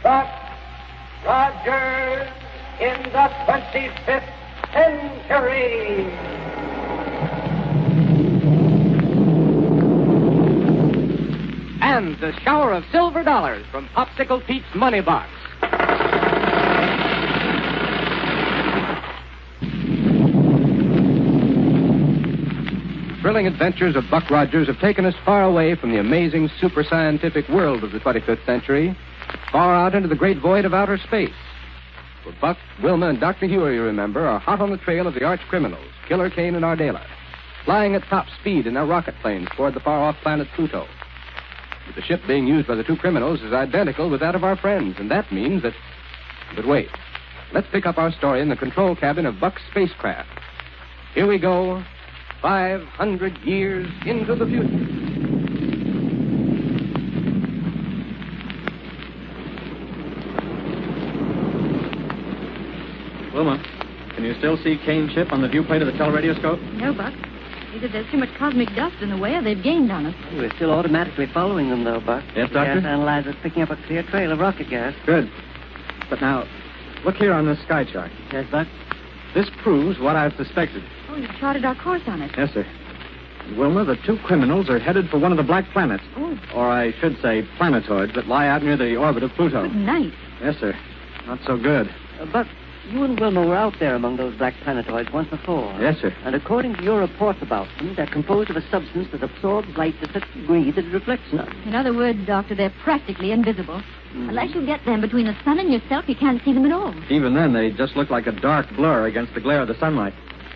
Buck Rogers in the 25th century. And the shower of silver dollars from Popsicle Pete's money box. Thrilling adventures of Buck Rogers have taken us far away from the amazing super-scientific world of the 25th century, far out into the great void of outer space. For Buck, Wilma, and Dr. Huer, you remember, are hot on the trail of the arch criminals, Killer Kane and Ardela, flying at top speed in their rocket planes toward the far-off planet Pluto. But the ship being used by the two criminals is identical with that of our friends, and that means that... But wait. Let's pick up our story in the control cabin of Buck's spacecraft. Here we go, 500 years into the future. Wilma, can you still see Kane's ship on the viewplate of the teleradioscope? No, Buck. Either there's too much cosmic dust in the way or they've gained on us. We're still automatically following them, though, Buck. Yes, Doctor? The gas analyzer's picking up a clear trail of rocket gas. Good. But now, look here on this sky chart. Yes, Buck? This proves what I've suspected. Oh, you've charted our course on it. Yes, sir. Wilma, the two criminals are headed for one of the black planets. Oh. Or I should say planetoids that lie out near the orbit of Pluto. Good night. Yes, sir. Not so good. Buck, you and Wilma were out there among those black planetoids once before. Yes, sir. And according to your reports about them, they're composed of a substance that absorbs light to such a degree that it reflects none. In other words, Doctor, they're practically invisible. Unless you get them between the sun and yourself, you can't see them at all. Even then, they just look like a dark blur against the glare of the sunlight.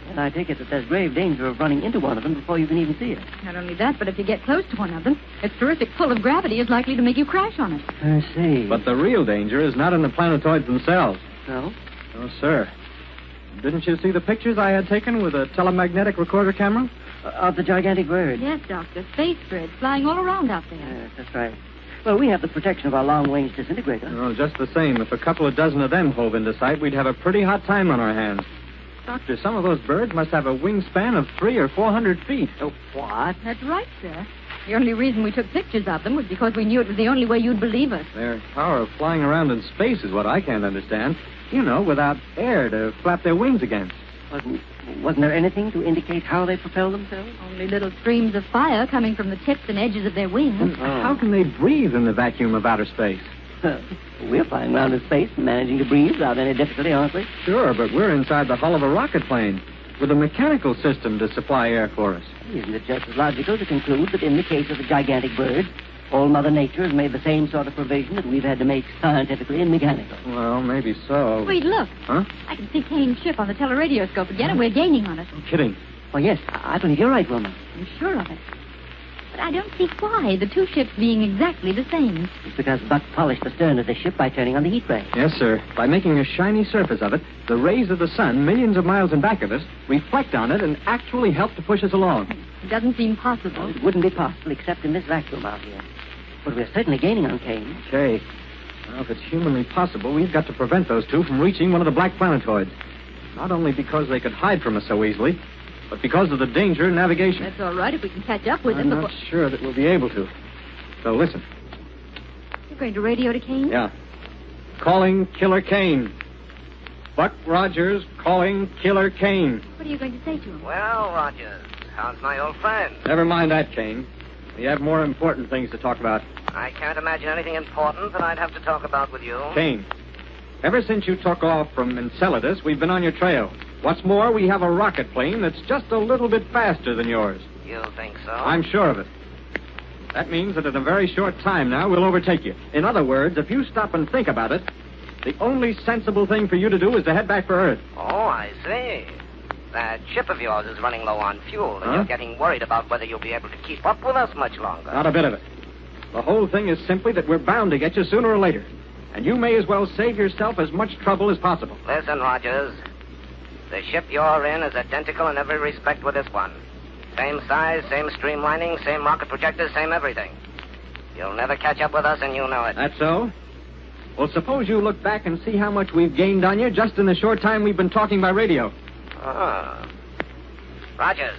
And I take it that there's grave danger of running into one of them before you can even see it. Not only that, but if you get close to one of them, its terrific pull of gravity is likely to make you crash on it. I see. But the real danger is not in the planetoids themselves. No? Oh, sir. Didn't you see the pictures I had taken with a telemagnetic recorder camera? Of the gigantic bird? Yes, Doctor. Space birds flying all around out there. Yes, that's right. Well, we have the protection of our long-range disintegrator. Well, just the same, if a couple of dozen of them hove into sight, we'd have a pretty hot time on our hands. Doctor, some of those birds must have a wingspan of 300 or 400 feet. Oh, what? That's right, sir. The only reason we took pictures of them was because we knew it was the only way you'd believe us. Their power of flying around in space is what I can't understand. You know, without air to flap their wings against. Wasn't there anything to indicate how they propel themselves? Only little streams of fire coming from the tips and edges of their wings. How can they breathe in the vacuum of outer space? We're flying around in space and managing to breathe without any difficulty, aren't we? Sure, but we're inside the hull of a rocket plane with a mechanical system to supply air for us. Isn't it just as logical to conclude that in the case of the gigantic bird, all Mother Nature has made the same sort of provision that we've had to make scientifically and mechanically? Well, maybe so. Wait, look. Huh? I can see Kane's ship on the teleradioscope again, and we're gaining on it. No kidding. Oh, yes, I believe you're right, Wilma. I'm sure of it. But I don't see why, the two ships being exactly the same. It's because Buck polished the stern of the ship by turning on the heat ray. Yes, sir. By making a shiny surface of it, the rays of the sun, millions of miles in back of us, reflect on it and actually help to push us along. It doesn't seem possible. It wouldn't be possible except in this vacuum out here. But we're certainly gaining on Kane. Okay. Well, if it's humanly possible, we've got to prevent those two from reaching one of the black planetoids. Not only because they could hide from us so easily, but because of the danger in navigation. That's all right if we can catch up with I'm them not sure that we'll be able to. So listen. You're going to radio to Kane? Yeah. Calling Killer Kane. Buck Rogers calling Killer Kane. What are you going to say to him? Well, Rogers, how's my old friend? Never mind that, Kane. We have more important things to talk about. I can't imagine anything important that I'd have to talk about with you. Kane, ever since you took off from Enceladus, we've been on your trail. What's more, we have a rocket plane that's just a little bit faster than yours. You think so? I'm sure of it. That means that in a very short time now, we'll overtake you. In other words, if you stop and think about it, the only sensible thing for you to do is to head back for Earth. Oh, I see. That ship of yours is running low on fuel, and you're getting worried about whether you'll be able to keep up with us much longer. Not a bit of it. The whole thing is simply that we're bound to get you sooner or later. And you may as well save yourself as much trouble as possible. Listen, Rogers. The ship you're in is identical in every respect with this one. Same size, same streamlining, same rocket projectors, same everything. You'll never catch up with us, and you know it. That's so? Well, suppose you look back and see how much we've gained on you just in the short time we've been talking by radio. Oh. Rogers,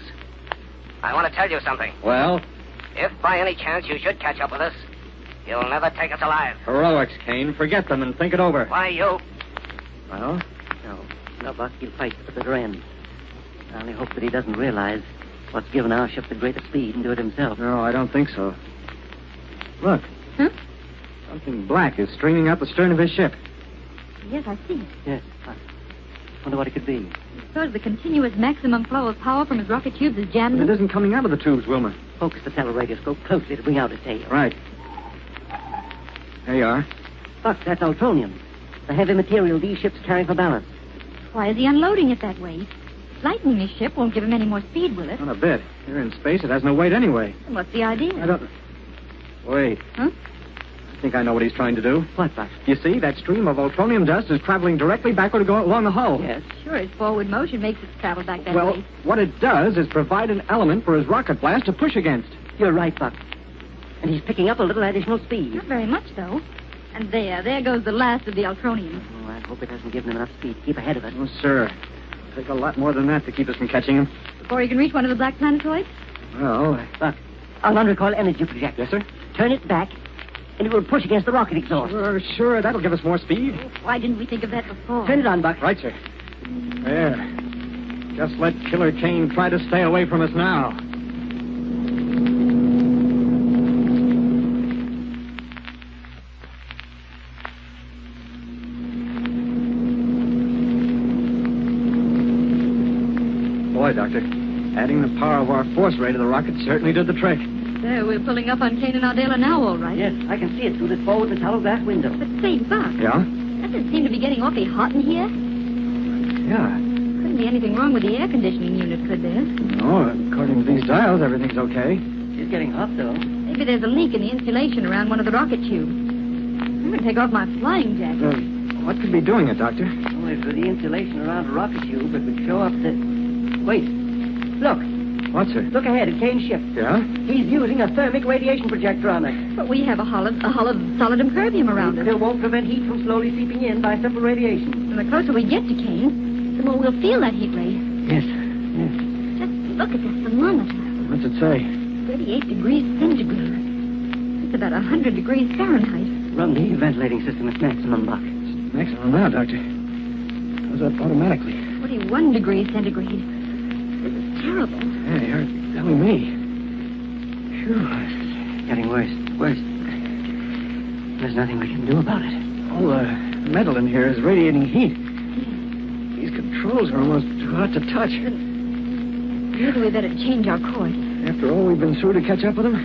I want to tell you something. Well? If by any chance you should catch up with us, You'll never take us alive. Heroics, Kane. Forget them and think it over. Why, you... Well? No, Buck, he'll fight to the bitter end. I only hope that he doesn't realize what's given our ship the greatest speed and do it himself. No, I don't think so. Look. Huh? Something black is streaming out the stern of his ship. Yes, I see. Yes, I wonder what it could be. Suppose the continuous maximum flow of power from his rocket tubes is jammed. But it isn't coming out of the tubes, Wilma. Focus the teleradioscope closely to bring out his tail. Right. There you are. Buck, that's ultronium. The heavy material these ships carry for ballast. Why is he unloading it that way? Lightening his ship won't give him any more speed, will it? Not a bit. Here in space, it has no weight anyway. And what's the idea? I don't... Wait. Huh? I think I know what he's trying to do. What, Buck? You see, that stream of ultronium dust is traveling directly backward along the hull. Yes. Sure, his forward motion makes it travel back that Well, way. what it does is provide an element for his rocket blast to push against. You're right, Buck. And he's picking up a little additional speed. Not very much, though. And there goes the last of the ultronium. Oh, I hope it hasn't given him enough speed to keep ahead of it. Oh, sir. It'll take a lot more than that to keep us from catching him. Before he can reach one of the black planetoids? Well, Buck, I'll unrecoil energy projector. Yes, sir? Turn it back, and it will push against the rocket exhaust. Sure. That'll give us more speed. Why didn't we think of that before? Turn it on, Buck. Right, sir. There. Just let Killer Kane try to stay away from us now. Boy, Doctor, adding the power of our force ray to the rocket certainly did the trick. There, we're pulling up on Kane and Ardela now, all right. Yes, I can see it through this forward metallo glass window. But say, Buck, Yeah? doesn't it seem to be getting awfully hot in here? Yeah. Couldn't be anything wrong with the air conditioning unit, could there? No, according to these dials, everything's okay. It's getting hot, though. Maybe there's a leak in the insulation around one of the rocket tubes. I'm going to take off my flying jacket. What could be doing it, Doctor? Oh, if for the insulation around a rocket tube, it would show up the... Wait. Look. What, sir? Look ahead at Kane's ship. Yeah? He's using a thermic radiation projector on it. But we have a hull of solid impervium around It it. still won't prevent heat from slowly seeping in by simple radiation. And the closer we get to Kane, the more we'll feel that heat ray. Yes. Just look at that thermometer. What's it say? 38 degrees centigrade. It's about 100 degrees Fahrenheit. Run the ventilating system at maximum, Buck. Maximum now, Doctor. Goes up automatically. 41 degrees centigrade. This is terrible. Yeah, you're telling me. Phew. It's getting worse. Worse. There's nothing we can do about it. All the metal in here is radiating heat. These controls are almost too hot to touch. Maybe we better change our course. After all we've been through to catch up with them?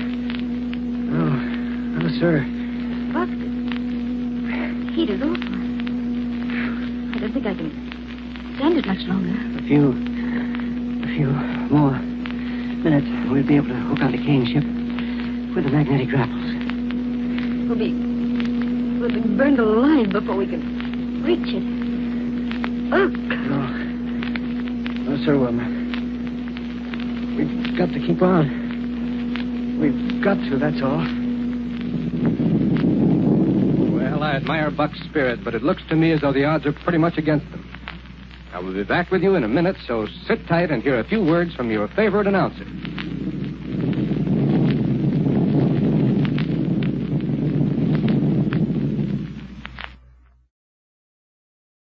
No, sir. Buck, the heat is awful. I don't think I can stand it much longer. A few more minutes, we'll be able to hook onto Kane's ship with the magnetic grapples. We'll be burned alive before we can reach it. Oh, No, sir, Wilma. We've got to keep on. We've got to, that's all. Well, I admire Buck's spirit, but it looks to me as though the odds are pretty much against them. I will be back with you in a minute, so sit tight and hear a few words from your favorite announcer.